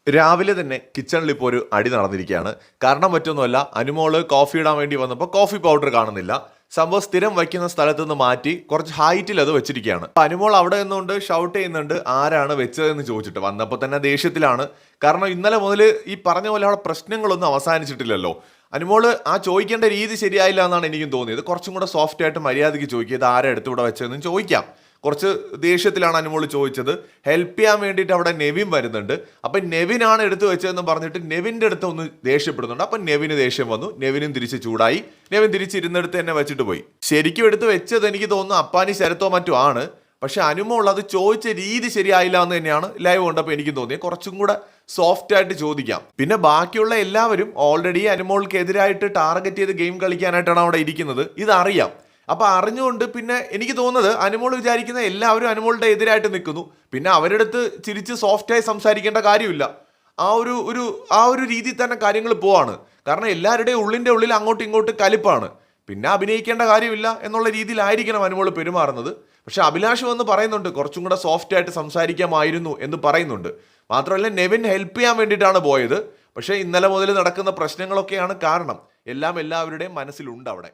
രാവിലെ തന്നെ കിച്ചണിൽ ഇപ്പോൾ ഒരു അടി നടന്നിരിക്കുകയാണ്. കാരണം മറ്റൊന്നുമല്ല, അനുമോള് കോഫി ഇടാൻ വേണ്ടി വന്നപ്പോൾ കോഫി പൗഡർ കാണുന്നില്ല. സംഭവം സ്ഥിരം വയ്ക്കുന്ന സ്ഥലത്ത് നിന്ന് മാറ്റി കുറച്ച് ഹൈറ്റിൽ അത് വെച്ചിരിക്കുകയാണ്. അനുമോൾ അവിടെ നിന്നുകൊണ്ട് ഷൗട്ട് ചെയ്യുന്നുണ്ട്, ആരാണ് വെച്ചതെന്ന് ചോദിച്ചിട്ട്. വന്നപ്പോൾ തന്നെ ദേഷ്യത്തിലാണ്. കാരണം ഇന്നലെ മുതൽ ഈ പറഞ്ഞ പോലെ അവിടെ പ്രശ്നങ്ങളൊന്നും അവസാനിച്ചിട്ടില്ലല്ലോ. അനുമോള് ആ ചോദിക്കേണ്ട രീതി ശരിയായില്ല എന്നാണ് എനിക്കും തോന്നിയത്. കുറച്ചും കൂടെ സോഫ്റ്റ് ആയിട്ട് മര്യാദയ്ക്ക് ചോദിക്കുക, ഇത് ആരാ എടുത്തുകൂടെ വെച്ചതെന്ന് ചോദിക്കാം. കുറച്ച് ദേഷ്യത്തിലാണ് അനുമോൾ ചോദിച്ചത്. ഹെൽപ്പ് ചെയ്യാൻ വേണ്ടിയിട്ട് അവിടെ നെവിൻ വരുന്നുണ്ട്. അപ്പം നെവിനാണ് എടുത്തു വെച്ചതെന്ന് പറഞ്ഞിട്ട് നെവിൻ്റെ അടുത്ത് ഒന്ന് ദേഷ്യപ്പെടുന്നുണ്ട്. അപ്പം നെവിന് ദേഷ്യം വന്നു. നെവിനും തിരിച്ച് ചൂടായി. നെവിൻ തിരിച്ചിരുന്നെടുത്ത് തന്നെ വെച്ചിട്ട് പോയി. ശരിക്കും എടുത്ത് വെച്ചത് എനിക്ക് തോന്നുന്നു അപ്പാനി ശരത്തോ മറ്റോ ആണ്. പക്ഷെ അനുമോൾ അത് ചോദിച്ച രീതി ശരിയായില്ല എന്ന് തന്നെയാണ് ലൈവ് കണ്ടപ്പോൾ എനിക്ക് തോന്നിയത്. കുറച്ചും കൂടെ സോഫ്റ്റ് ആയിട്ട് ചോദിക്കാം. പിന്നെ ബാക്കിയുള്ള എല്ലാവരും ഓൾറെഡി അനുമോൾക്കെതിരായിട്ട് ടാർഗറ്റ് ചെയ്ത് ഗെയിം കളിക്കാനായിട്ടാണ് അവിടെ ഇരിക്കുന്നത്. ഇതറിയാം. അപ്പൊ അറിഞ്ഞുകൊണ്ട് പിന്നെ എനിക്ക് തോന്നുന്നത് അനുമോൾ വിചാരിക്കുന്ന എല്ലാവരും അനുമോളുടെ എതിരായിട്ട് നിൽക്കുന്നു. പിന്നെ അവരുടെ അടുത്ത് ചിരിച്ച് സോഫ്റ്റായി സംസാരിക്കേണ്ട കാര്യമില്ല. ആ ഒരു രീതിയിൽ തന്നെ കാര്യങ്ങൾ പോവാണ്. കാരണം എല്ലാവരുടെയും ഉള്ളിൻ്റെ ഉള്ളിൽ അങ്ങോട്ടും ഇങ്ങോട്ടും കലിപ്പാണ്. പിന്നെ അഭിനയിക്കേണ്ട കാര്യമില്ല എന്നുള്ള രീതിയിലായിരിക്കണം അനുമോൾ പെരുമാറുന്നത്. പക്ഷെ അഭിലാഷ് വന്ന് പറയുന്നുണ്ട്, കുറച്ചും കൂടെ സോഫ്റ്റ് ആയിട്ട് സംസാരിക്കാമായിരുന്നു എന്ന് പറയുന്നുണ്ട്. മാത്രമല്ല, നെവിൻ ഹെൽപ്പ് ചെയ്യാൻ വേണ്ടിയിട്ടാണ് പോയത്. പക്ഷേ ഇന്നലെ മുതൽ നടക്കുന്ന പ്രശ്നങ്ങളൊക്കെയാണ് കാരണം. എല്ലാം എല്ലാവരുടെയും മനസ്സിലുണ്ട് അവിടെ.